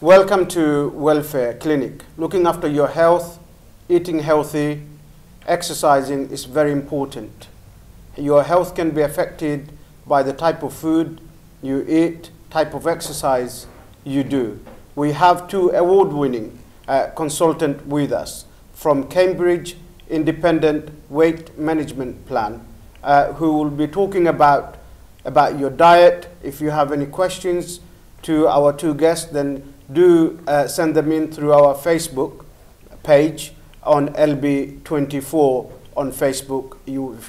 Welcome to Welfare Clinic. Looking after your health, eating healthy, exercising is very important. Your health can be affected by the type of food you eat, type of exercise you do. We have two award-winning consultants with us from Cambridge Independent Weight Management Plan, who will be talking about your diet. If you have any questions to our two guests, then do send them in through our Facebook page on LB24 on Facebook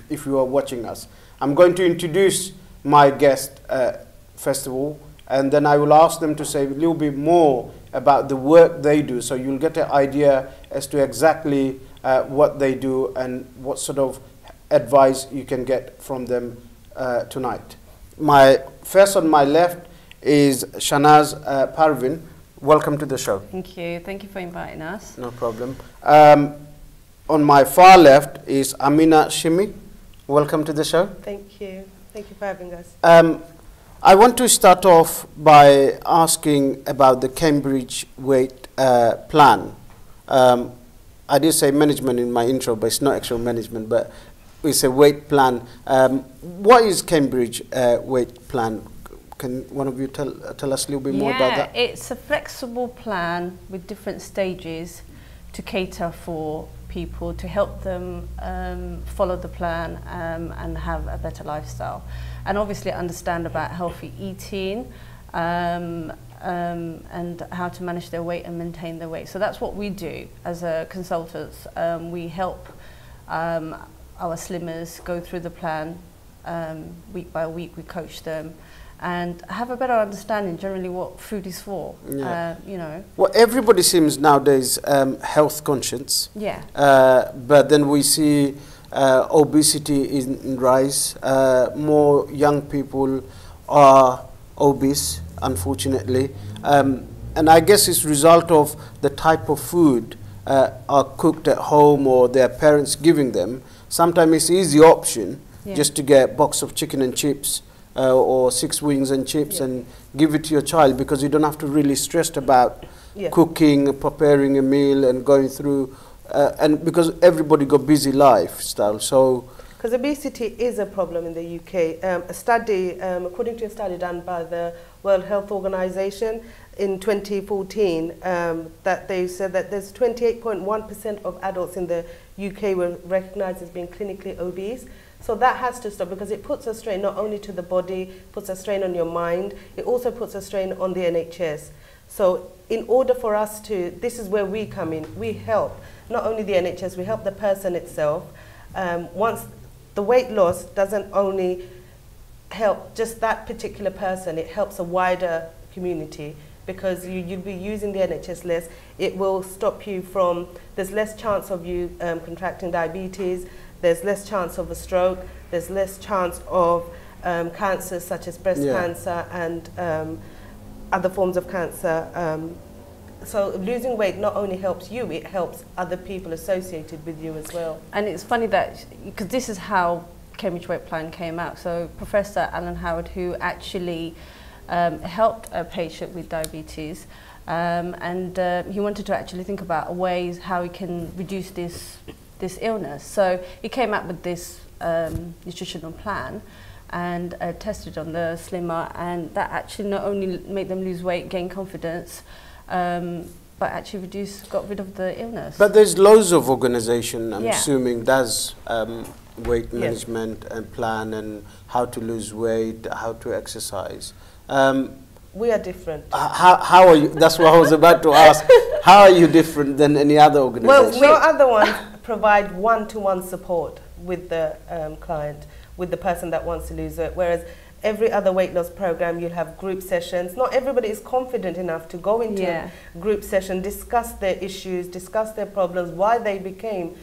if you are watching us. I'm going to introduce my guest first of all, and then I will ask them to say a little bit more about the work they do, so you'll get an idea as to exactly what they do and what sort of advice you can get from them tonight. First on my left is Shanaz Parvin. Welcome to the show. Thank you. Thank you for inviting us. No problem. On my far left is Amena Shimi. Welcome to the show. Thank you. Thank you for having us. I want to start off by asking about the Cambridge Weight Plan. I did say management in my intro, but it's not actual management, but it's a weight plan. What is Cambridge Weight Plan? Can one of you tell us a little bit more about that? Yeah, it's a flexible plan with different stages to cater for people, to help them follow the plan and have a better lifestyle. And obviously understand about healthy eating and how to manage their weight and maintain their weight. So that's what we do as consultants. We help our slimmers go through the plan week by week. We coach them and have a better understanding generally what food is for. Yeah. You know. Well, everybody seems nowadays health conscious. Yeah. But then we see obesity is in rise. More young people are obese, unfortunately. And I guess it's a result of the type of food are cooked at home or their parents giving them. Sometimes it's an easy option just to get a box of chicken and chips or 6 wings and chips and give it to your child, because you don't have to really stress about cooking, preparing a meal and going through, and because everybody got busy lifestyle. So because obesity is a problem in the UK. A study, according to a study done by the World Health Organization in 2014, that they said that there's 28.1% of adults in the UK were recognized as being clinically obese. So that has to stop, because it puts a strain not only to the body, puts a strain on your mind, it also puts a strain on the NHS. So in order for us to, this is where we come in, we help not only the NHS, we help the person itself. Once the weight loss doesn't only help just that particular person, it helps a wider community, because you'll be using the NHS less. It will stop you from, there's less chance of you contracting diabetes, there's less chance of a stroke, there's less chance of cancers such as breast cancer and other forms of cancer. So losing weight not only helps you, it helps other people associated with you as well. And it's funny that, because this is how Cambridge Weight Plan came out. So Professor Alan Howard, who actually helped a patient with diabetes, and he wanted to actually think about ways how he can reduce this illness. So he came up with this nutritional plan and tested on the slimmer, and that actually not only made them lose weight, gain confidence, but actually got rid of the illness. But there's loads of organization, I'm assuming, does weight management and plan and how to lose weight, how to exercise. We are different. How are you? That's what I was about to ask. How are you different than any other organization? Well, no other ones provide one-to-one support with the client, with the person that wants to lose weight, whereas every other weight loss program, you'll have group sessions. Not everybody is confident enough to go into a group session, discuss their issues, discuss their problems, why they became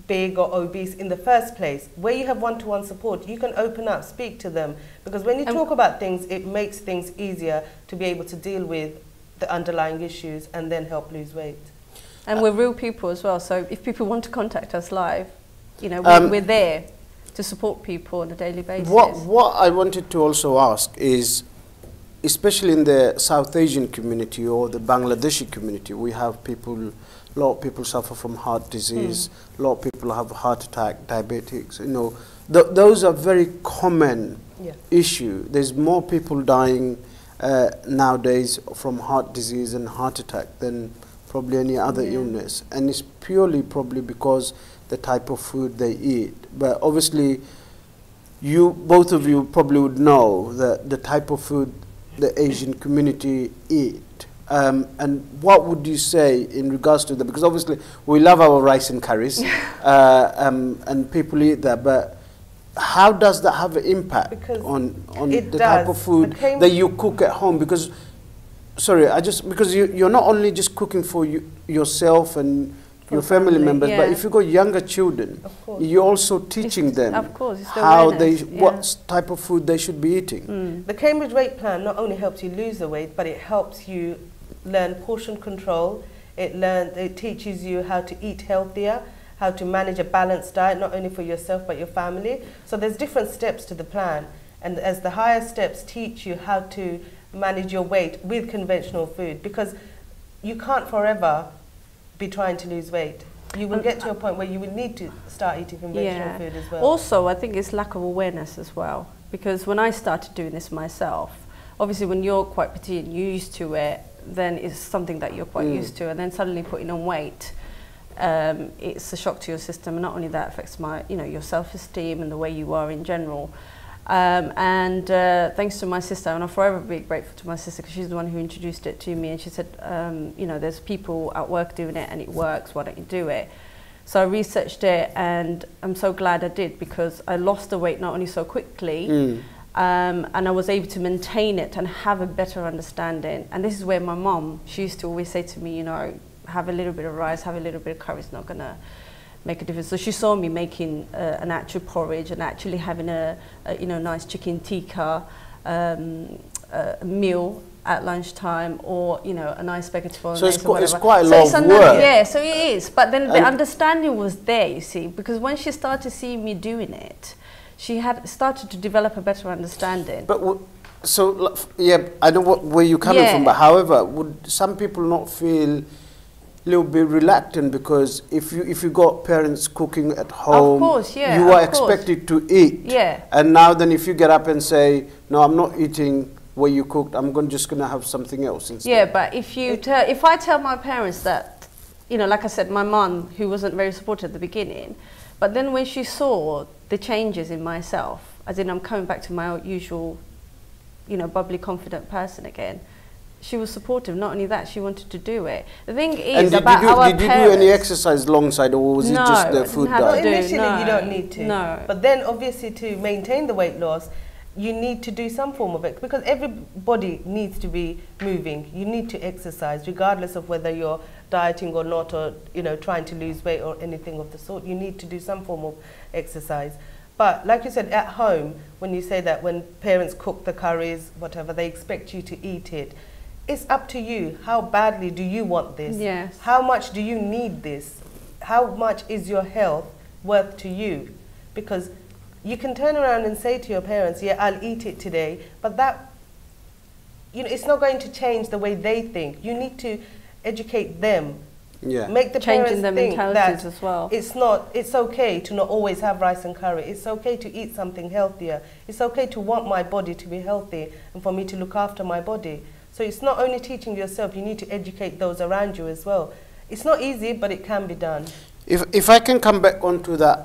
big or obese in the first place. Where you have one-to-one support, you can open up, speak to them, because when you talk about things, it makes things easier to be able to deal with the underlying issues and then help lose weight. And we're real people as well, so if people want to contact us live, you know, we're there to support people on a daily basis. What I wanted to also ask is, especially in the South Asian community or the Bangladeshi community, we have people, a lot of people suffer from heart disease, a lot of people have heart attack, diabetics, you know. Those are very common issue. There's more people dying nowadays from heart disease and heart attack than probably any other illness. And it's purely probably because the type of food they eat. But obviously, both of you probably would know that the type of food the Asian community eat. And what would you say in regards to that? Because obviously we love our rice and curries, and people eat that, but how does that have an impact on the type of food that you cook at home? Because, sorry, because you're not only just cooking for yourself and your family members, but if you've got younger children, you're also teaching them how what type of food they should be eating. The Cambridge Weight Plan not only helps you lose the weight, but it helps you learn portion control. It teaches you how to eat healthier, how to manage a balanced diet, not only for yourself but your family. So there's different steps to the plan, and as the higher steps teach you how to manage your weight with conventional food, because you can't forever be trying to lose weight. You will get to a point where you will need to start eating conventional food as well. Also, I think it's lack of awareness as well, because when I started doing this myself, obviously when you're quite petite and you're used to it, then it's something that you're quite used to, and then suddenly putting on weight, it's a shock to your system, and not only that affects your self-esteem and the way you are in general. Thanks to my sister, and I'll forever be grateful to my sister because she's the one who introduced it to me, and she said, there's people at work doing it and it works, why don't you do it? So I researched it, and I'm so glad I did, because I lost the weight not only so quickly, and I was able to maintain it and have a better understanding. And this is where my mom, she used to always say to me, have a little bit of rice, have a little bit of curry, it's not going to make a difference. So she saw me making an actual porridge and actually having a nice chicken tikka meal at lunchtime, or a nice spaghetti bolognese. So it's quite a lot of work. Yeah, so it is. But then the understanding was there, you see, because when she started seeing me doing it, she had started to develop a better understanding. But I know where you're coming from. But however, would some people not feel little bit reluctant, because if you got parents cooking at home, you are expected to eat, and now then if you get up and say, no, I'm not eating what you cooked, I'm just gonna have something else instead. But if I tell my parents that, like I said, my mum, who wasn't very supportive at the beginning, but then when she saw the changes in myself, as in I'm coming back to my usual, bubbly, confident person again, she was supportive. Not only that, she wanted to do it. The thing is, did you do any exercise alongside, or was it just the food diet? Initially, you don't need to. No. But then, obviously, to maintain the weight loss, you need to do some form of it, because everybody needs to be moving. You need to exercise, regardless of whether you're dieting or not, or trying to lose weight or anything of the sort. You need to do some form of exercise. But like you said, at home, when you say that when parents cook the curries, whatever, they expect you to eat it. It's up to you. How badly do you want this? Yes. How much do you need this? How much is your health worth to you? Because you can turn around and say to your parents, yeah, I'll eat it today, but that, it's not going to change the way they think. You need to educate them. Make the parents think that as well. It's okay to not always have rice and curry. It's okay to eat something healthier. It's okay to want my body to be healthy and for me to look after my body. So it's not only teaching yourself, you need to educate those around you as well. It's not easy, but it can be done. If I can come back onto that,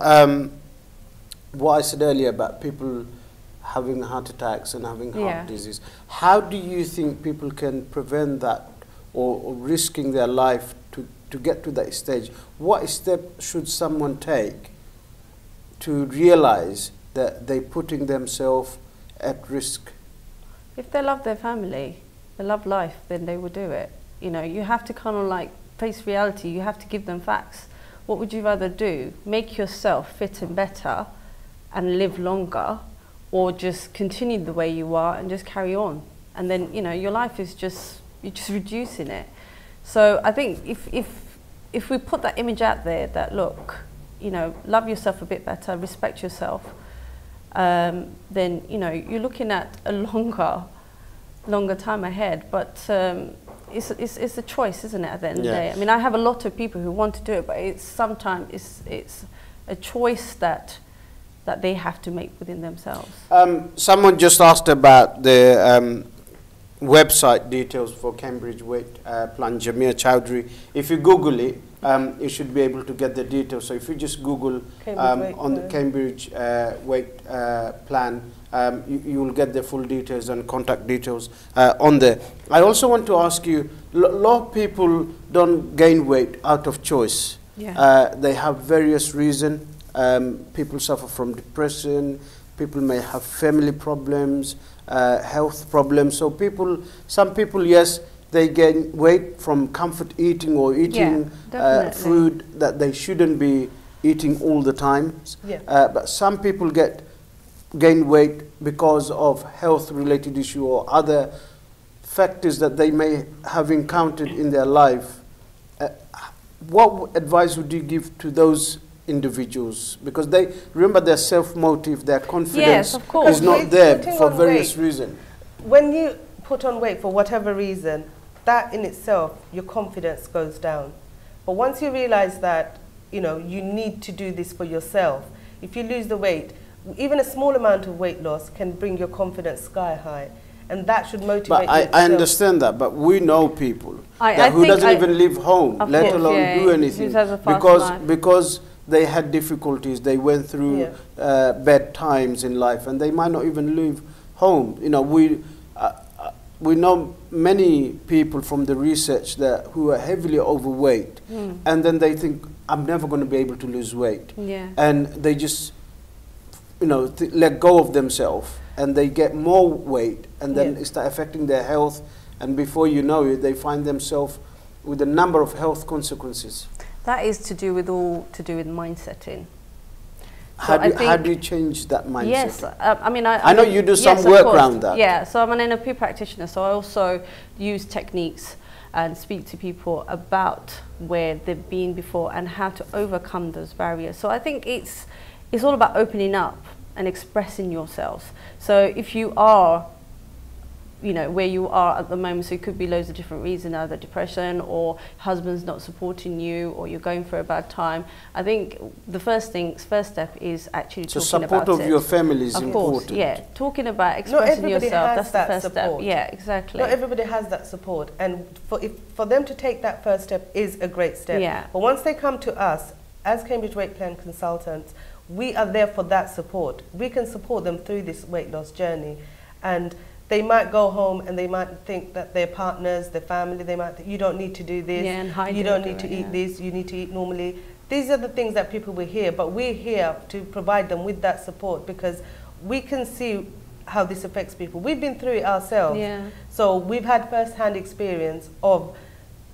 what I said earlier about people having heart attacks and having heart disease, how do you think people can prevent that, or risking their life to get to that stage? What step should someone take to realize that they're putting themselves at risk? If they love their family, they love life, then they will do it. You have to kind of face reality. You have to give them facts. What would you rather do? Make yourself fit and better and live longer, or just continue the way you are and just carry on? And then, your life is you're just reducing it. So I think if we put that image out there that, look, love yourself a bit better, respect yourself, then, you're looking at a longer longer time ahead, but it's a choice, isn't it, at the end of the day? I mean, I have a lot of people who want to do it, but sometimes it's a choice that they have to make within themselves. Someone just asked about the website details for Cambridge Weight Plan, Jamia Chowdhury. If you Google it, you should be able to get the details. So if you just Google on the Cambridge Weight Plan, you will get the full details and contact details on there. I also want to ask you, a lot of people don't gain weight out of choice. They have various reasons. People suffer from depression, people may have family problems, health problems. So some people, yes, they gain weight from comfort eating or eating food that they shouldn't be eating all the time. But some people gain weight because of health-related issue or other factors that they may have encountered in their life. What advice would you give to those individuals? Because they remember their self-motive, their confidence is not there for various reasons. When you put on weight for whatever reason, that in itself, your confidence goes down. But once you realize that, you know, you need to do this for yourself, if you lose the weight, even a small amount of weight loss can bring your confidence sky high. And that should motivate you. I understand that, but we know people who doesn't even live home, let alone do anything, because they had difficulties, they went through bad times in life, and they might not even leave home. You know, we know many people from the research who are heavily overweight, and then they think, I'm never going to be able to lose weight, and they just, you know, let go of themselves, and they get more weight, and then it starts affecting their health, and before you know it, they find themselves with a number of health consequences. That is to do with mindsetting. How do you change that mindset? Yes, I mean, I know you do some work around that. Yeah, so I'm an NLP practitioner, so I also use techniques and speak to people about where they've been before and how to overcome those barriers. So I think it's all about opening up and expressing yourself. So if you are, you know, where you are at the moment, so it could be loads of different reasons, either depression or husband's not supporting you or you're going through a bad time. I think the first step is actually talking about it. So support of your family is important. Yeah, talking about expressing yourself, that's the first step. Yeah, exactly. Not everybody has that support, and for them to take that first step is a great step. Yeah. But once they come to us, as Cambridge Weight Plan consultants, we are there for that support. We can support them through this weight loss journey, and they might go home and they might think that their partners, their family, they might think, you don't need to do this, you don't need to eat this, you need to eat normally. These are the things that people will hear, but we're here to provide them with that support because we can see how this affects people. We've been through it ourselves. So we've had first-hand experience of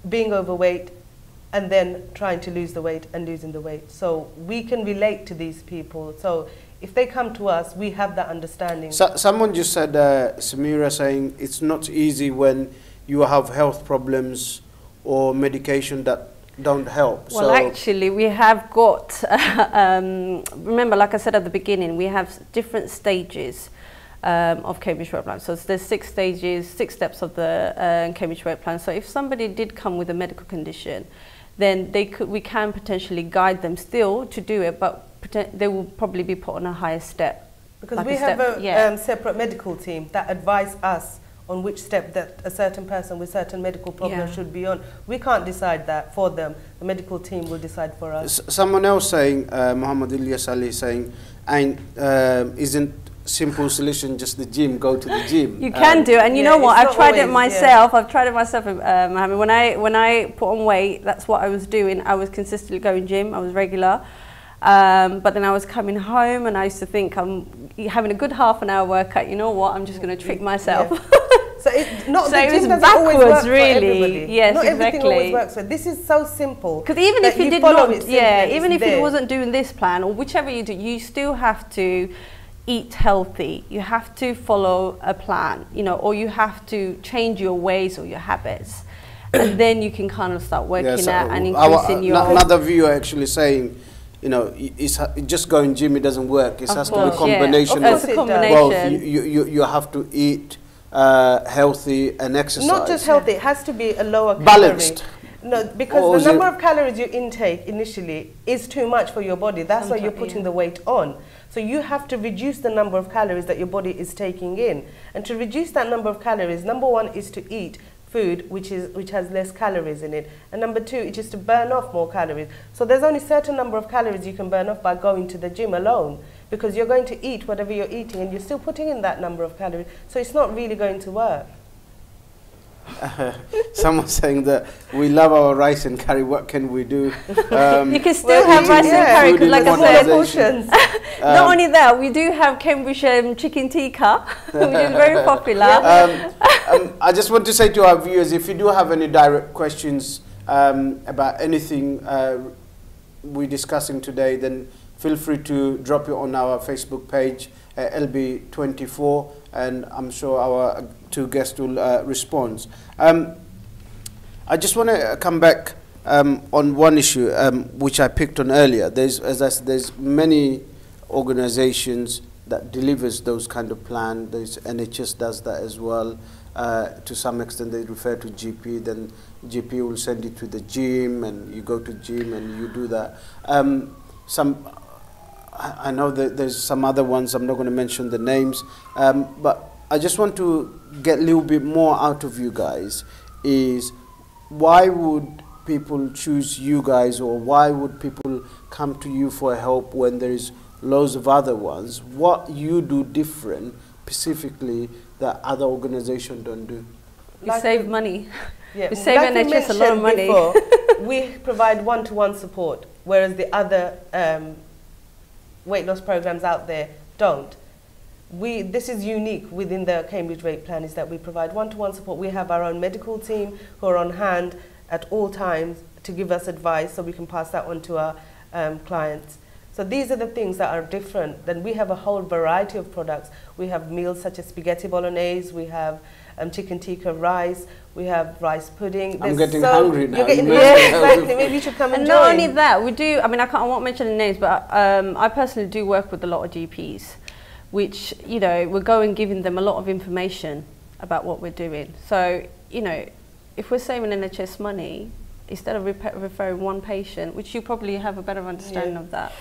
being overweight and then trying to lose the weight and losing the weight. So we can relate to these people. So if they come to us, we have that understanding. So, someone just said, Samira, saying it's not easy when you have health problems or medication that don't help. Well, actually, we have got, remember, like I said at the beginning, we have different stages of Cambridge Weight Plan. So there's 6 stages, 6 steps of the Cambridge Weight Plan. So if somebody did come with a medical condition, then we can potentially guide them still to do it, but they will probably be put on a higher step. Because like we have a separate medical team that advise us on which step that a certain person with certain medical problems should be on. We can't decide that for them. The medical team will decide for us. Someone else saying, Muhammad Ilyas Ali saying, isn't simple solution just the gym, go to the gym? You can do, and you know what, I've tried it myself. I've tried it myself, Mohammed. When I put on weight, that's what I was doing. I was consistently going gym, I was regular. But then I was coming home and I used to think, I'm having a good half-an-hour workout, you know what, I'm just going to trick myself. So it was backwards, really. Yes, not exactly. Everything always works. So this is so simple. Because even if you did not, even if you wasn't doing this plan or whichever you do, you still have to eat healthy. You have to follow a plan, you know, or you have to change your ways or your habits. And then you can kind of start working out and increasing your... Another viewer actually saying, you know, it's just going gym, it doesn't work. It has to be a combination of both. You have to eat healthy and exercise. Not just healthy, it has to be a lower balanced. calorie. No, because the number of calories you intake initially is too much for your body. That's why you're putting the weight on. So you have to reduce the number of calories that your body is taking in. And to reduce that number of calories, number one is to eat food which has less calories in it. And number two, it's just to burn off more calories. So there's only a certain number of calories you can burn off by going to the gym alone, because you're going to eat whatever you're eating and you're still putting in that number of calories. So it's not really going to work. Someone's saying that we love our rice and curry. What can we do? You can still have rice and curry, because like I said, not only that, we do have Cambridge chicken tikka, which is very popular. I just want to say to our viewers, if you do have any direct questions about anything we're discussing today, then feel free to drop it on our Facebook page, LB24, and I'm sure our two guests will respond. I just want to come back on one issue which I picked on earlier. As I said, there's many organizations that delivers those kind of plans. There's NHS does that as well. To some extent, they refer to GP, then GP will send you to the gym, and you go to gym and you do that. I know that there's some other ones, I'm not going to mention the names, but I just want to get a little bit more out of you guys, is why would people choose you guys, or why would people come to you for help when there is loads of other ones? What you do different specifically that other organizations don't do? We save money. Yeah. We save NHS a lot of money. Before, we provide one-to-one support, whereas the other weight loss programs out there don't. This is unique within the Cambridge Weight Plan, is that we provide one-to-one support. We have our own medical team who are on hand at all times to give us advice, so we can pass that on to our clients. So these are the things that are different. Then we have a whole variety of products. We have meals such as spaghetti bolognese, we have chicken tikka rice, we have rice pudding. I'm getting hungry now. You're getting hungry, exactly. Maybe you should come and join. Not only that, we do, I mean, I won't mention the names, but I personally do work with a lot of GPs, which, you know, we're going giving them a lot of information about what we're doing. So, you know, if we're saving NHS money, instead of referring one patient, which you probably have a better understanding of that,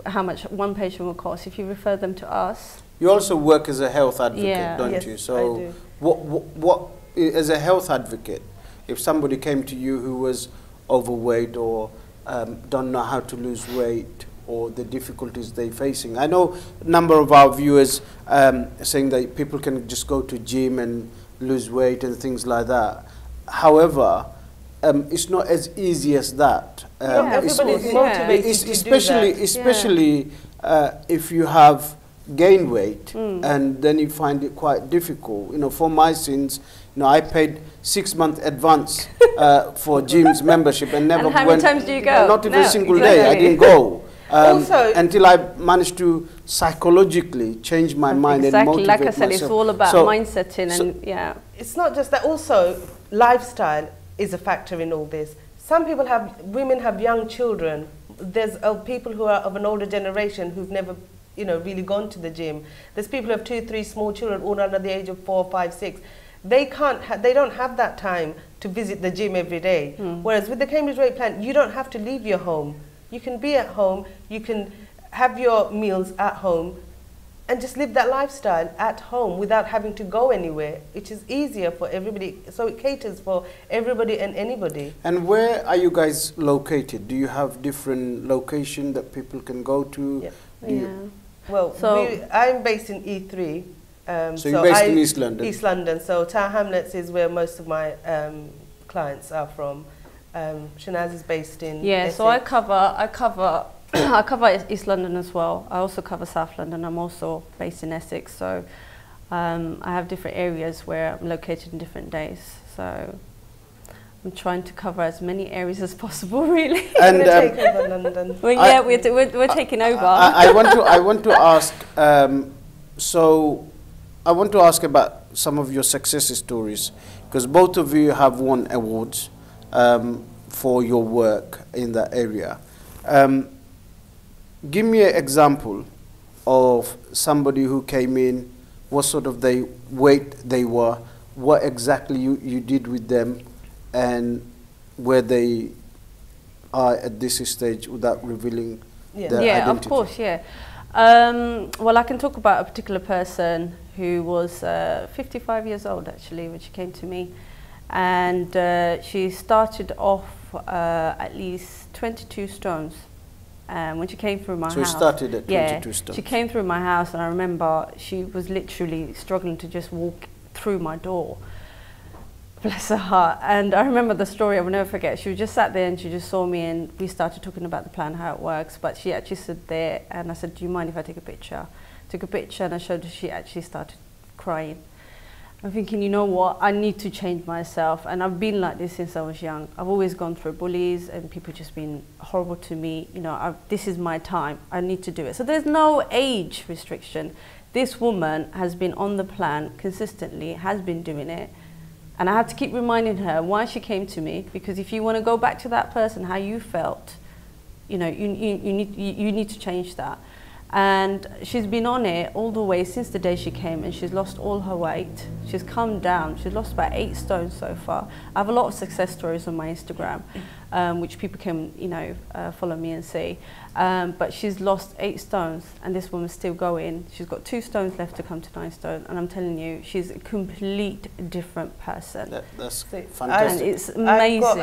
how much one patient will cost, if you refer them to us. You also work as a health advocate, don't you? So I do. what as a health advocate, if somebody came to you who was overweight or don't know how to lose weight, or the difficulties they're facing. I know a number of our viewers saying that people can just go to gym and lose weight and things like that. However, it's not as easy as that. Everybody's motivated to especially, do that. Especially if you have gained weight and then you find it quite difficult. You know, for my sins, you know, I paid 6 months advance for gym's membership and never went. And how many times do you go? Not even a single day. I didn't go. Also, until I managed to psychologically change my mind and motivate like I said, myself. it's all about mindsetting, and yeah. It's not just that. Also, lifestyle is a factor in all this. Some people women have young children. There's people who are of an older generation who've never, you know, really gone to the gym. There's people who have 2, 3 small children, all under the age of 4, 5, 6. They don't have that time to visit the gym every day. Whereas with the Cambridge Weight Plan, you don't have to leave your home. You can be at home, you can have your meals at home, and just live that lifestyle at home without having to go anywhere, which is easier for everybody. So it caters for everybody and anybody. And where are you guys located? Do you have different location that people can go to? Yeah. Well, I'm based in E3. So you're based in East London? East London. So Tower Hamlets is where most of my clients are from. Shanaz is based in Essex. So I cover East London as well. I also cover South London. I'm also based in Essex, so I have different areas where I'm located in different days. So I'm trying to cover as many areas as possible, really. And take over London. Well, we're taking over. I want to ask. So I want to ask about some of your success stories, because both of you have won awards for your work in that area. Give me an example of somebody who came in what sort of weight they were, what exactly you did with them, and where they are at this stage without revealing their identity. Of course, yeah. Well, I can talk about a particular person who was 55 years old, actually, when she came to me. And she started off at least 22 stones. When she came through my house. So she started at 22 stones. She came through my house, and I remember she was literally struggling to just walk through my door. Bless her heart. And I remember the story, I will never forget. She was just sat there and she just saw me, and we started talking about the plan, how it works. But she actually stood there, and I said, do you mind if I take a picture? Took a picture, and I showed her. She actually started crying. I'm thinking, you know what, I need to change myself. And I've been like this since I was young. I've always gone through bullies and people just been horrible to me. You know, this is my time. I need to do it. So there's no age restriction. This woman has been on the plan consistently, has been doing it. And I had to keep reminding her why she came to me, because if you want to go back to that person, how you felt, you know, you need to change that. And she's been on it all the way since the day she came, and she's lost all her weight. She's come down. She's lost about 8 stones so far. I have a lot of success stories on my Instagram, which people can, you know, follow me and see. But she's lost 8 stones, and this woman's still going. She's got 2 stones left to come to 9 stone, and I'm telling you, she's a complete different person. That's fantastic. And it's amazing.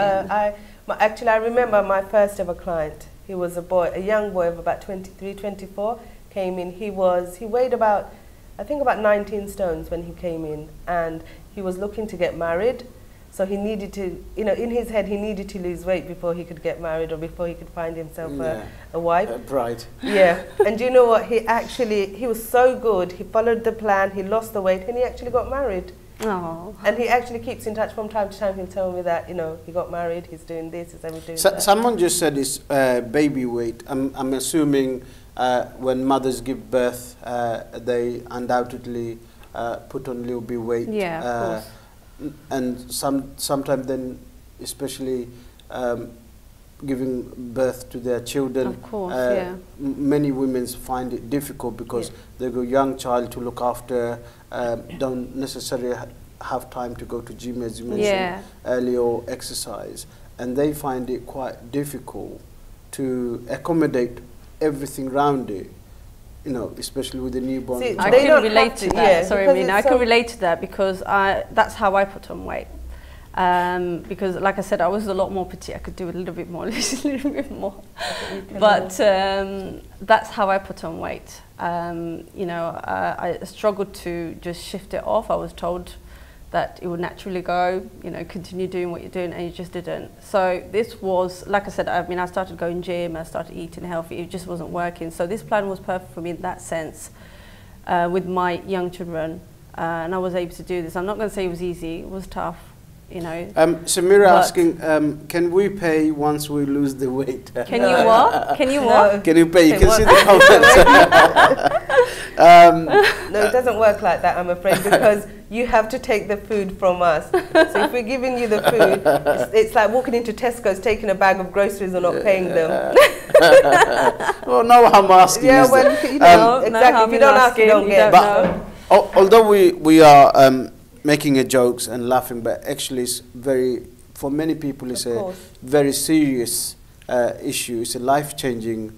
Actually, I remember my first ever client. He was a young boy of about 23, 24, came in. He weighed about, I think about 19 stones when he came in, and he was looking to get married. So he needed to, you know, in his head, he needed to lose weight before he could get married or before he could find himself a wife. A bride. Yeah. And you know what? He was so good. He followed the plan, he lost the weight, and he actually got married. Oh. And he actually keeps in touch from time to time. He'll tell me that, you know, he got married, he's doing this, he's doing that. Someone just said it's baby weight. I'm assuming when mothers give birth, they undoubtedly put on a little bit weight. Yeah, of course. And sometimes then, especially giving birth to their children, of course, many women find it difficult because they've got a young child to look after, don't necessarily have time to go to gym, as you mentioned earlier, or exercise, and they find it quite difficult to accommodate everything around it. You know, especially with the newborn. See, I can relate to that. Sorry, Amena, I can relate to that because that's how I put on weight. Because, like I said, I was a lot more petite. I could do a little bit more, But that's how I put on weight. You know, I struggled to just shift it off. I was told that it would naturally go, you know, continue doing what you're doing, and you just didn't. So this was, like I said, I mean, I started going gym, I started eating healthy, it just wasn't working. So this plan was perfect for me in that sense, with my young children, and I was able to do this. I'm not going to say it was easy, it was tough, you know. Samira asking, can we pay once we lose the weight? Can you what? Can you what? Can you pay? You can see the comments. No, it doesn't work like that, I'm afraid, because you have to take the food from us. So if we're giving you the food, it's like walking into Tesco's, taking a bag of groceries and not paying them. Well, no, I'm asking. Yeah, well, you know, exactly. If you don't ask, you don't get. But although we are making a jokes and laughing, but actually it's for many people it's a very serious issue. It's a life-changing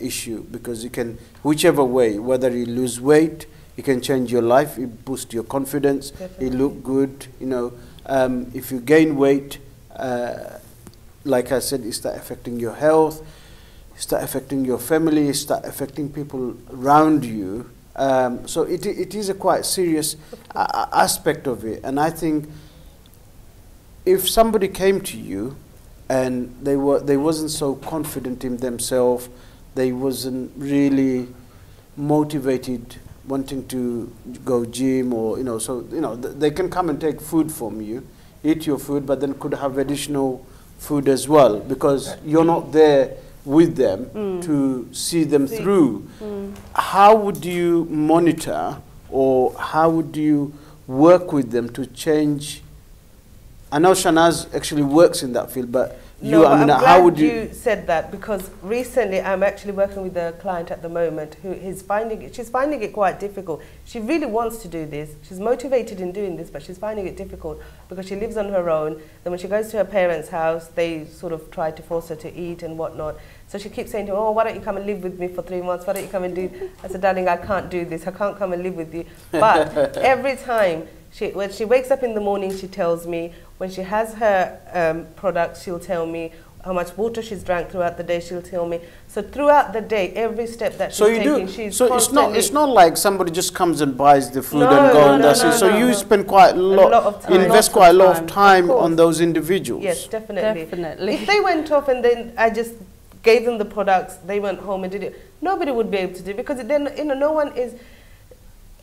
issue, because you can, whichever way, whether you lose weight, it can change your life, it boosts your confidence, you look good, you know. If you gain weight, like I said, it start affecting your health, it start affecting your family, it start affecting people around you. So it is a quite serious aspect of it. And I think if somebody came to you and they wasn't so confident in themselves, they wasn't really motivated wanting to go gym, or you know, so you know, they can come and take food from you, eat your food, but then could have additional food as well, because you're not there with them to see them through. How would you monitor, or how would you work with them to change? I know Shanaz actually works in that field, but No, but I'm glad how would you said that, because recently I'm actually working with a client at the moment who is she's finding it quite difficult. She really wants to do this. She's motivated in doing this, but she's finding it difficult because she lives on her own. Then when she goes to her parents' house, they sort of try to force her to eat and whatnot. So she keeps saying to her, oh, why don't you come and live with me for 3 months? Why don't you come and do... I said, darling, I can't do this. I can't come and live with you. But every time, when she wakes up in the morning, she tells me. When she has her products, she'll tell me. How much water she's drank throughout the day, she'll tell me. So throughout the day, every step that she's taking, she's so constantly... it's not like somebody just comes and buys the food and goes and that's it. So you spend quite a lot of time. Invest quite a lot of time on those individuals. Yes, definitely. Definitely. If they went off and then I just gave them the products, they went home and did it, nobody would be able to do it, because then, you know, no one is...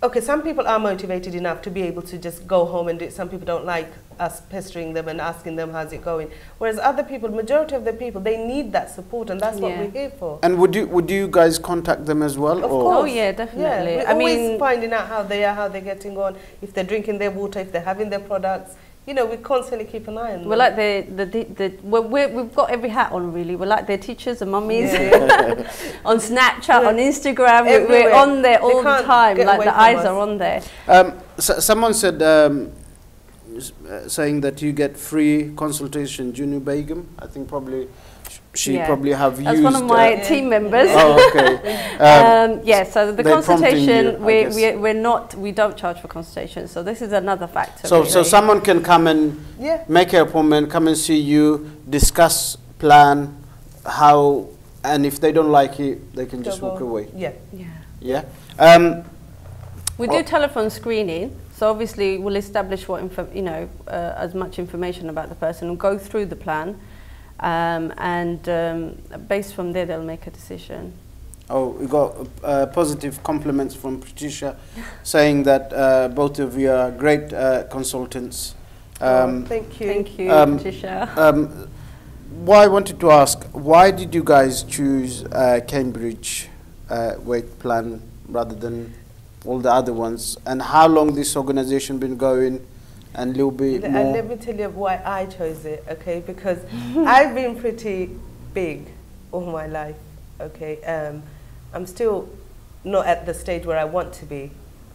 Okay, some people are motivated enough to be able to just go home and do it. Some people don't like us pestering them and asking them how's it going. Whereas other people, majority of the people, they need that support, and that's what we're here for. And would you guys contact them as well? Of course. Oh yeah, definitely. Yeah, we're always finding out how they are, how they're getting on, if they're drinking their water, if they're having their products. You know, we constantly keep an eye on them. We're like we've got every hat on, really. We're like their teachers and mummies. On Snapchat, on Instagram, we're on there all the time. Like the eyes are on there. Someone said, saying that you get free consultation. Junu Begum, I think probably she probably have used. That's one of my team members. Oh, okay. Yeah, so the consultation, we don't charge for consultation. So this is another factor. So someone can come and make an appointment, come and see you, discuss, plan, how, and if they don't like it, they can just walk away. Yeah. We do telephone screening. So obviously we'll establish what as much information about the person and go through the plan. Based from there, they'll make a decision. Oh, we got positive compliments from Patricia, saying that both of you are great consultants. Thank you. Thank you, Patricia. Why I wanted to ask, why did you guys choose Cambridge weight plan rather than all the other ones? And how long this organization been going? And a little bit more. And let me tell you why I chose it, okay? Because I've been pretty big all my life, okay? I'm still not at the stage where I want to be,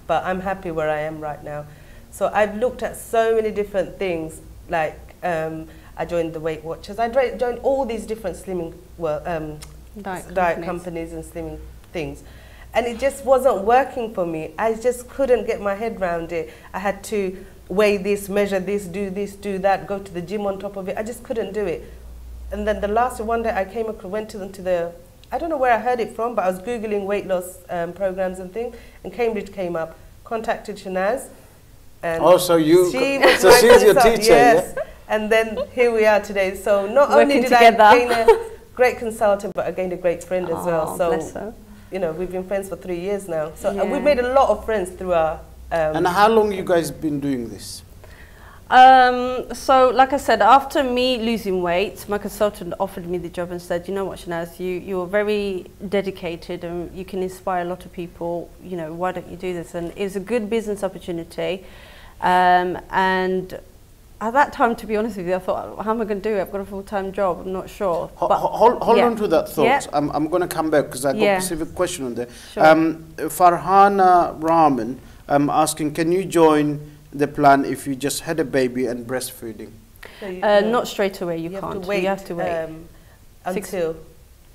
but I'm happy where I am right now. So I've looked at so many different things, like I joined the Weight Watchers. I joined all these different slimming diet companies and slimming things. And it just wasn't working for me. I just couldn't get my head around it. I had to weigh this, measure this, do that, go to the gym on top of it. I just couldn't do it. And then the last one day I went to the, I don't know where I heard it from, but I was Googling weight loss programs and things, and Cambridge came up. Contacted Shanaz. And she's your teacher, yes. Yeah? And then here we are today. So not only did I gain a great consultant, but I gained a great friend as well. So, bless her. You know, we've been friends for 3 years now. So we've made a lot of friends through our... and how long you guys been doing this? So, like I said, after me losing weight, my consultant offered me the job and said, you know what, Shanaz, you're very dedicated and you can inspire a lot of people, you know, why don't you do this? And it's a good business opportunity. And at that time, to be honest with you, I thought, how am I going to do it? I've got a full-time job, I'm not sure. Hold on to that thought. Yeah. I'm going to come back because I got a specific question on there. Sure. Farhana Rahman asking, can you join the plan if you just had a baby and breastfeeding? So not straight away, you can't. You have to wait. Until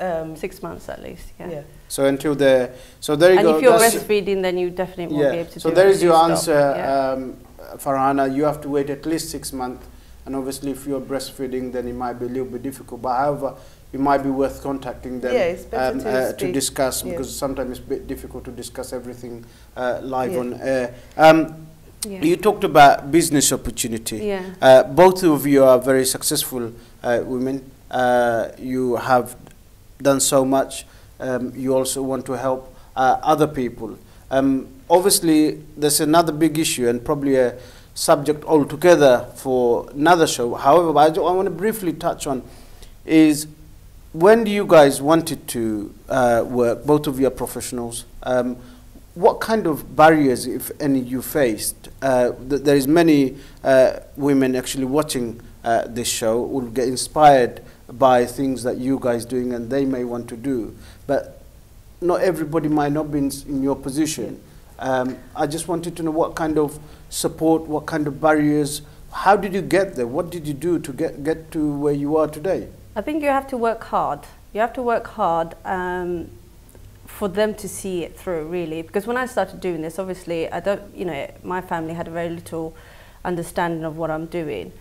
6 months at least, yeah. So until there you go. And if you're breastfeeding, then you definitely won't be able to do it. So there is your answer, Farhana. You have to wait at least 6 months. And obviously if you're breastfeeding, then it might be a little bit difficult. But however, it might be worth contacting them to discuss, because sometimes it's a bit difficult to discuss everything live on air. You talked about business opportunity. Both of you are very successful women. You have done so much. You also want to help other people. Obviously, there's another big issue and probably a subject altogether for another show. However, I want to briefly touch on is when you guys wanted to work, both of you are professionals, what kind of barriers, if any, you faced? There is many women actually watching this show will get inspired by things that you guys doing and they may want to do, but not everybody might not be in your position. I just wanted to know what kind of support, what kind of barriers, how did you get there? What did you do to get to where you are today? I think you have to work hard. You have to work hard for them to see it through, really. Because when I started doing this, obviously, my family had very little understanding of what I'm doing.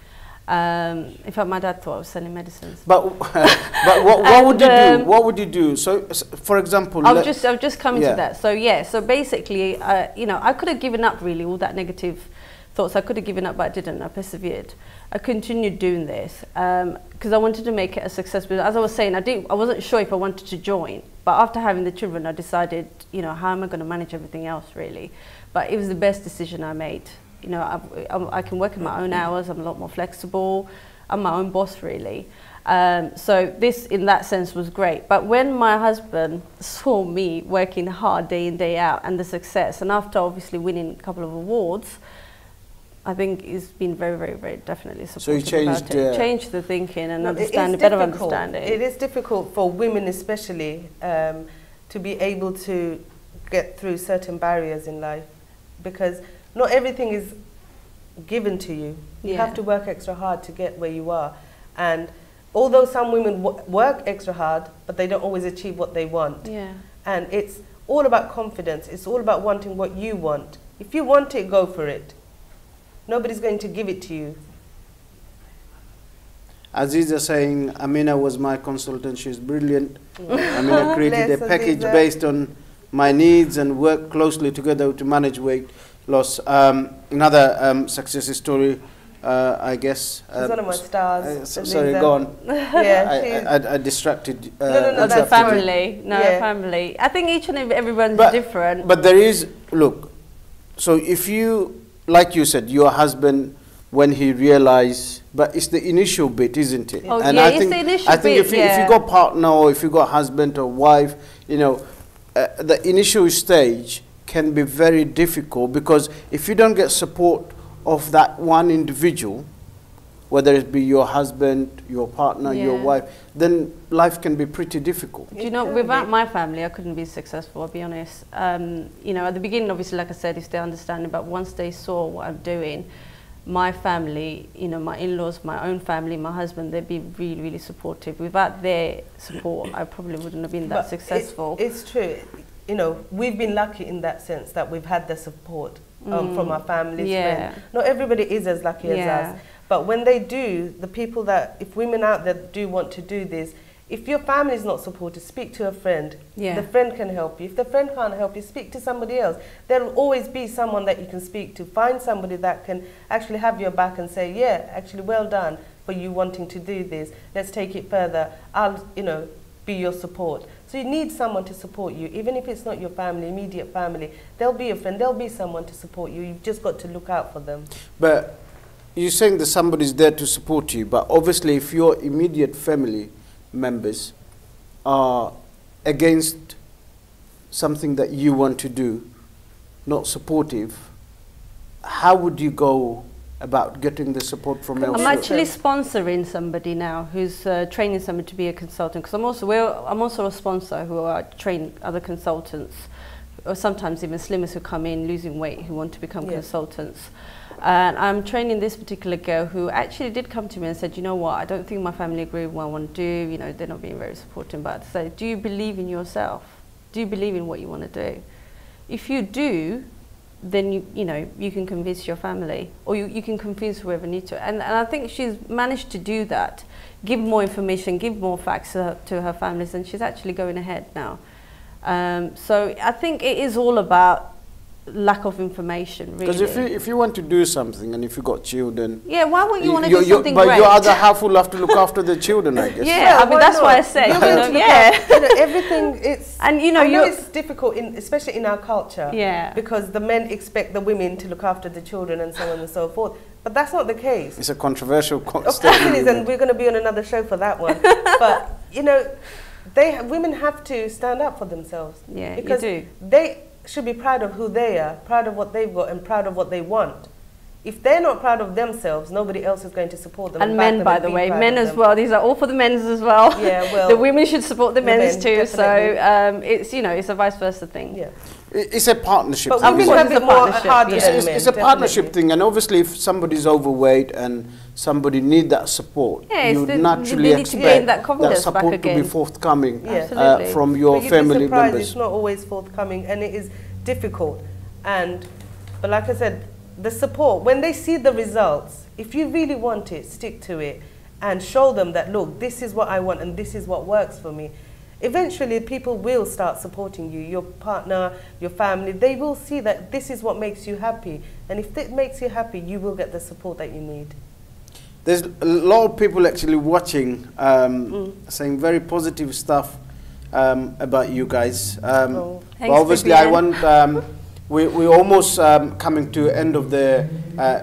In fact, my dad thought I was selling medicines. But what would you do? What would you do? So, for example, I'll just come into that. So yeah, so basically, I could have given up really all that negative thoughts. I could have given up, but I didn't. I persevered. I continued doing this because I wanted to make it a success. But as I was saying, I wasn't sure if I wanted to join. But after having the children, I decided, how am I going to manage everything else, really? But it was the best decision I made. I can work in my own hours. I'm a lot more flexible. I'm my own boss, really. So this, in that sense, was great. But when my husband saw me working hard day in, day out, and the success, and after obviously winning a couple of awards, I think he's been very, very, very definitely supportive. So he changed the thinking and better understanding. It is difficult for women especially to be able to get through certain barriers in life, because not everything is given to you. You have to work extra hard to get where you are. And although some women work extra hard, but they don't always achieve what they want. Yeah. And it's all about confidence. It's all about wanting what you want. If you want it, go for it. Nobody's going to give it to you. Aziza saying, Amena was my consultant. She's brilliant. Amena created a package based on my needs and worked closely together to manage weight loss. Another success story, I guess. She's one of my stars. Sorry, go on. Yeah, I distracted. No, that's family. No, family. I think each and everyone's different. But there is, look, so if you, like you said, your husband, when he realized, but it's the initial bit, isn't it? Oh, and it's the initial bit, if you got partner or if you got husband or wife, the initial stage can be very difficult, because if you don't get support of that one individual, whether it be your husband, your partner, your wife, then life can be pretty difficult. Without my family, I couldn't be successful, I'll be honest. At the beginning, obviously, like I said, it's their understanding, but once they saw what I'm doing, my family, my in-laws, my own family, my husband, they'd be really, really supportive. Without their support, I probably wouldn't have been that successful. It's true. We've been lucky in that sense that we've had the support from our families. Friends. Not everybody is as lucky as us. But when they do, the people if women out there do want to do this, if your family is not supported, speak to a friend. The friend can help you. If the friend can't help you, speak to somebody else. There will always be someone that you can speak to. Find somebody that can actually have your back and say, yeah, actually, well done for you wanting to do this. Let's take it further. I'll, be your support. So you need someone to support you, even if it's not your family, immediate family. There'll be a friend, there'll be someone to support you. You've just got to look out for them. But you're saying that somebody's there to support you, but obviously if your immediate family members are against something that you want to do, not supportive, how would you go about getting the support from elsewhere? I'm actually sponsoring somebody now who's training somebody to be a consultant, because I'm also a sponsor who are train other consultants, or sometimes even slimmers who come in losing weight who want to become consultants. And I'm training this particular girl who actually did come to me and said, you know what, I don't think my family agree with what I want to do, they're not being very supportive, but I said, do you believe in yourself? Do you believe in what you want to do? If you do, then you can convince your family, or you can convince whoever needs to. And I think she's managed to do that, give more information, give more facts to her families, and she's actually going ahead now. So I think it is all about lack of information, really. Because if you want to do something, and if you got children, why would you want to do something but great? your other half will have to look after the children, I guess. Yeah, I mean that's why I said, everything. It's I know it's difficult, especially in our culture. Because the men expect the women to look after the children and so on and so forth. But that's not the case. It's a controversial statement. Of course it is, and we're going to be on another show for that one. But women have to stand up for themselves. Yeah, because you do. They should be proud of who they are, proud of what they've got, and proud of what they want. if they're not proud of themselves, nobody else is going to support them. And men, by the way, men as well. These are all for the men's as well. Yeah, well, the women should support the men's too. Definitely. So it's, you know, it's a vice versa thing. Yeah. It's a partnership. But thing, women have it more harder yeah. than men. It's a partnership thing, and obviously, if somebody's overweight and somebody need that support, yeah, you would naturally need to gain expect that support to be forthcoming from your but family you'd be surprised members. it's not always forthcoming, and it is difficult. But like I said, the support, when they see the results, if you really want it, stick to it and show them that, look, this is what I want and this is what works for me. Eventually, people will start supporting you, your partner, your family. They will see that this is what makes you happy. And if it makes you happy, you will get the support that you need. There's a lot of people actually watching, saying very positive stuff about you guys. Thanks, obviously, I want... We're almost coming to end of the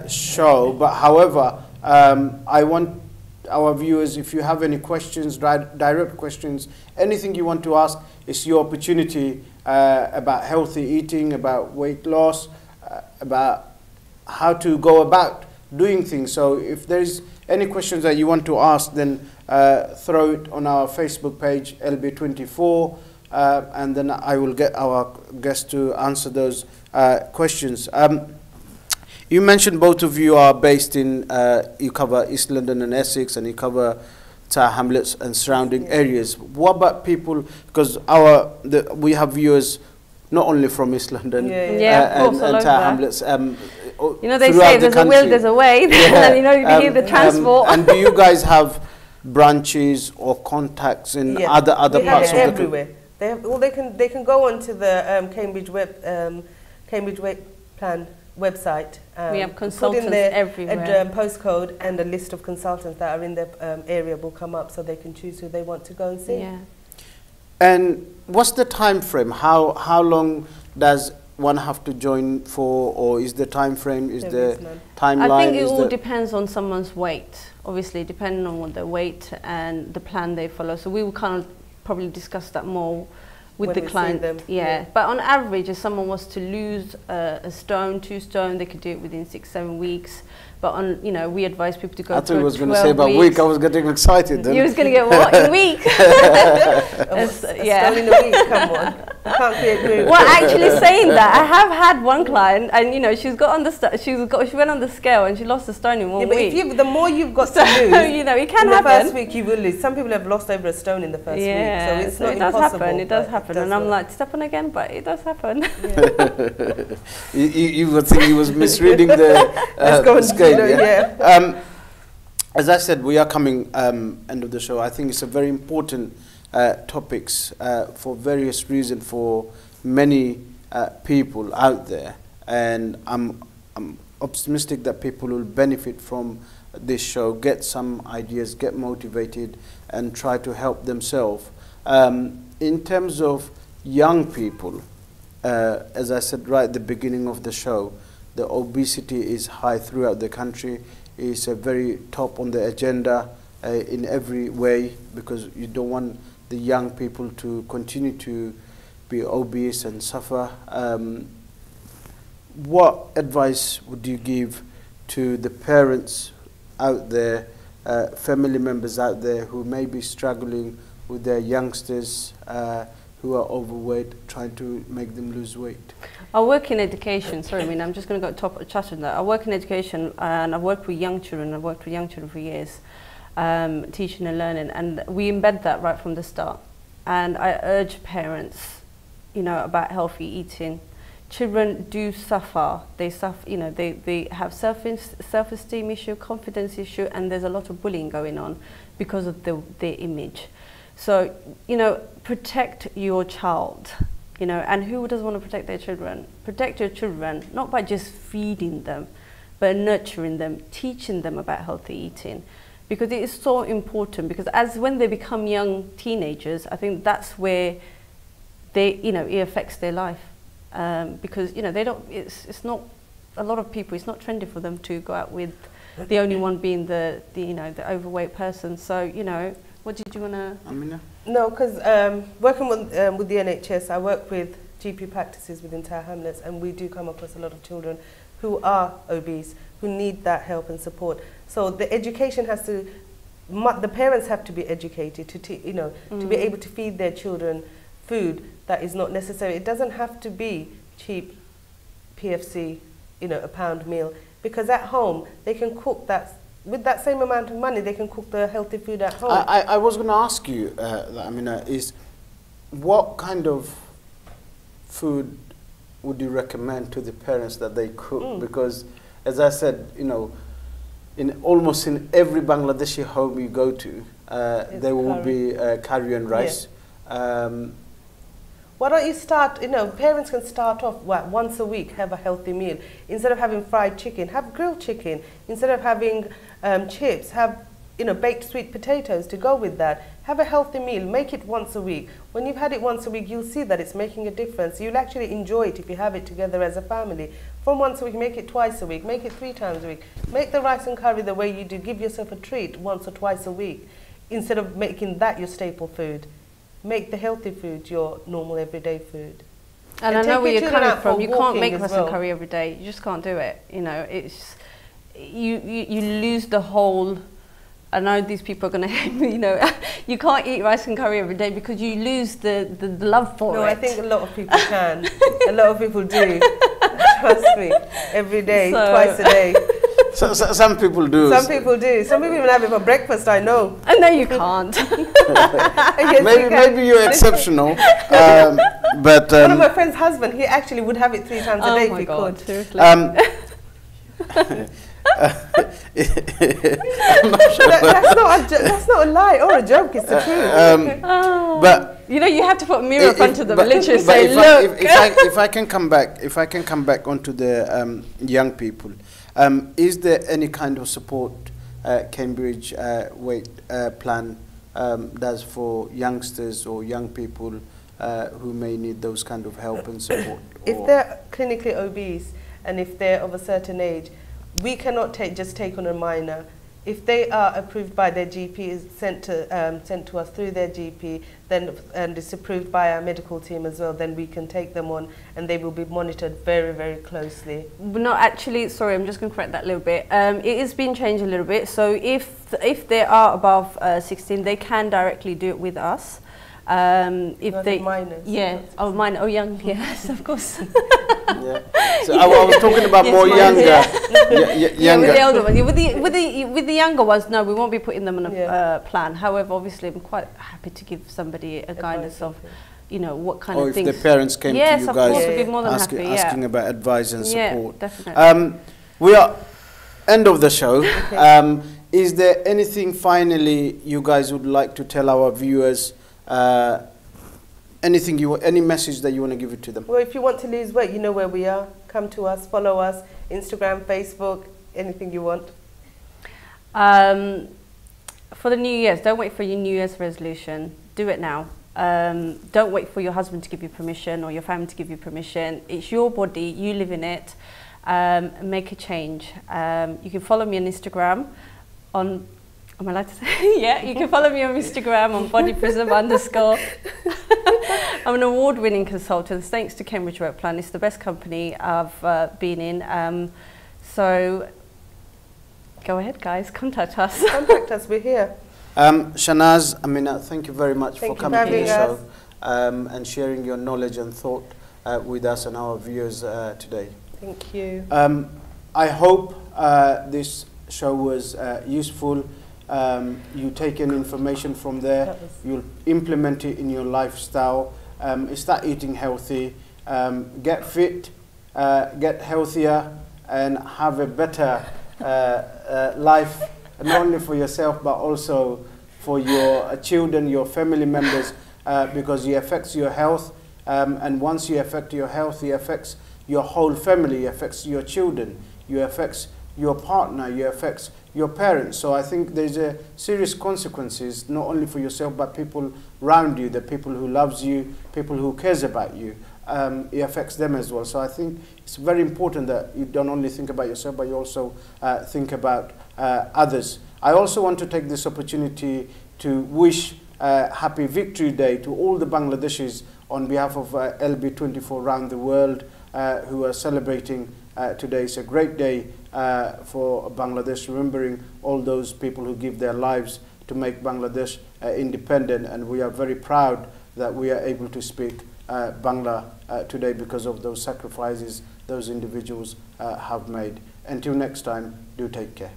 show, but however, I want our viewers, if you have any questions, direct questions, anything you want to ask, it's your opportunity about healthy eating, about weight loss, about how to go about doing things. So if there's any questions that you want to ask, then throw it on our Facebook page, LB24, and then I will get our guests to answer those questions. You mentioned both of you are based in, you cover East London and Essex, and you cover Tower Hamlets and surrounding areas. What about people, because we have viewers not only from East London and Tower Hamlets. You know, they say there's a will, there's a way, and you know, you hear the transport. And do you guys have branches or contacts in other parts of the everywhere. They have, well, they can go onto the Cambridge Weight Plan website. We have consultants everywhere. A postcode and a list of consultants that are in their area will come up, so they can choose who they want to go and see. Yeah. And what's the time frame? How long does one have to join for, or is the time frame, is the timeline? I think it all depends on someone's weight, obviously, depending on what their weight and the plan they follow. So we will kind of probably discuss that more with the client. Yeah, but on average, if someone was to lose a stone, 2 stone, they could do it within 6-7 weeks. But on, you know, we advise people to go. I thought you was going to say about week. I was getting excited. Then. You was going to get what in week? a stone in a week. Come on, you can't create movement. Well, actually, saying that, I have had one client, and you know, she went on the scale and she lost a stone in 1 week. But the more you've got to lose, you know, it can happen. The first week you will lose. Some people have lost over a stone in the first week, so it's not impossible. It does happen, and I'm like, step on again, but it does happen. Yeah. you would think you was misreading the scale. As I said, we are coming end of the show. I think it's a very important topics for various reasons for many people out there, and I'm optimistic that people will benefit from this show, get some ideas, get motivated, and try to help themselves. In terms of young people, as I said right at the beginning of the show, the obesity is high throughout the country. It's a very top on the agenda in every way, because you don't want the young people to continue to be obese and suffer. What advice would you give to the parents out there, family members out there who may be struggling with their youngsters who are overweight, trying to make them lose weight? I work in education. Sorry, I mean, I'm just going to go chat on that. I work in education, and I've worked with young children. I've worked with young children for years, teaching and learning, and we embed that right from the start. And I urge parents, you know, about healthy eating. Children do suffer. They suffer. You know, they have self-esteem issue, confidence issue, and there's a lot of bullying going on because of their image. So, you know, protect your child. You know, and who doesn't want to protect their children? Protect your children, not by just feeding them, but nurturing them, teaching them about healthy eating. Because it is so important, because when they become young teenagers, I think that's where it affects their life. Because, you know, it's not, a lot of people, it's not trendy for them to go out with the only one being the overweight person. So, you know, what did you want to... Amena? No, because working with the NHS, I work with GP practices within Tower Hamlets, and we do come across a lot of children who are obese, who need that help and support. So the education has to, the parents have to be educated to to be able to feed their children food that is not necessary. It doesn't have to be cheap PFC, a pound meal, because at home they can cook that. With that same amount of money, they can cook the healthy food at home. I was going to ask you, Amena, is what kind of food would you recommend to the parents that they cook? Because, as I said, almost in every Bangladeshi home you go to, there will be curry and rice. Yeah. Why don't you start, parents can start off once a week, have a healthy meal. Instead of having fried chicken, have grilled chicken. Instead of having chips, have baked sweet potatoes to go with that. Have a healthy meal, make it once a week. When you've had it once a week, you'll see that it's making a difference. You'll actually enjoy it if you have it together as a family. From once a week, make it twice a week, make it 3 times a week. Make the rice and curry the way you do. Give yourself a treat once or twice a week, instead of making that your staple food. Make the healthy food your normal everyday food. And I know where you're coming from. You can't make rice and well. curry every day. You just can't do it. It's you lose the whole. I know these people are going to hate me. You can't eat rice and curry every day because you lose the love for it. No, I think a lot of people can. A lot of people do. Trust me. Every day, twice a day. So some people do. Some people do. Some people even have it for breakfast, I know. I know you can't. Yes, maybe you're exceptional. But one of my friend's husband, he actually would have it 3 times a day if he could. Seriously. That's not a lie or a joke, it's the truth. But you have to put a mirror in front of them, literally say, look. If I can come back onto the young people, is there any kind of support Cambridge Weight Plan does for youngsters or young people who may need those kind of help and support? If they're clinically obese and if they're of a certain age, we cannot just take on a minor. If they are approved by their GP, is sent to us through their GP, then and it's approved by our medical team as well, then we can take them on and they will be monitored very, very closely. No, actually, sorry, I'm just going to correct that a little bit. It is being changed a little bit. So if they are above 16, they can directly do it with us. If they minors, minor, young, yes, of course. Yeah. So I was talking about more younger. Younger. With the older ones. With the younger ones, no, we won't be putting them on a plan. However, obviously, I'm quite happy to give somebody a guidance of, what kind of things. If the parents came to you guys, of course, we'd be more than happy. Asking about advice and support. Yeah, definitely. We are end of the show. Okay. Is there anything finally you guys would like to tell our viewers? Any message that you want to give it to them? Well, if you want to lose weight, you know where we are. Come to us, follow us, Instagram, Facebook, anything you want. For the New Year's, don't wait for your New Year's resolution. Do it now. Don't wait for your husband to give you permission or your family to give you permission. It's your body, you live in it. Make a change. You can follow me on Instagram on... Am I allowed to say? Yeah, you can follow me on Instagram on bodyprism_. I'm an award-winning consultant thanks to Cambridge Weight Plan. It's the best company I've been in. So go ahead, guys, contact us. Contact us, we're here. Shanaz, Amena, thank you very much for coming to the show and sharing your knowledge and thought with us and our viewers today. Thank you. I hope this show was useful. You take in information from there, you'll implement it in your lifestyle, start eating healthy, get fit, get healthier and have a better life, not only for yourself but also for your children, your family members, because it affects your health, and once you affect your health, it affects your whole family, it affects your children, it affects your partner, it affects your parents. So I think there's a serious consequences, not only for yourself, but people around you, the people who loves you, people who cares about you. It affects them as well. So I think it's very important that you don't only think about yourself, but you also think about others. I also want to take this opportunity to wish Happy Victory Day to all the Bangladeshis on behalf of LB24 around the world who are celebrating today. It's a great day for Bangladesh, remembering all those people who give their lives to make Bangladesh independent, and we are very proud that we are able to speak Bangla today because of those sacrifices those individuals have made. Until next time, do take care.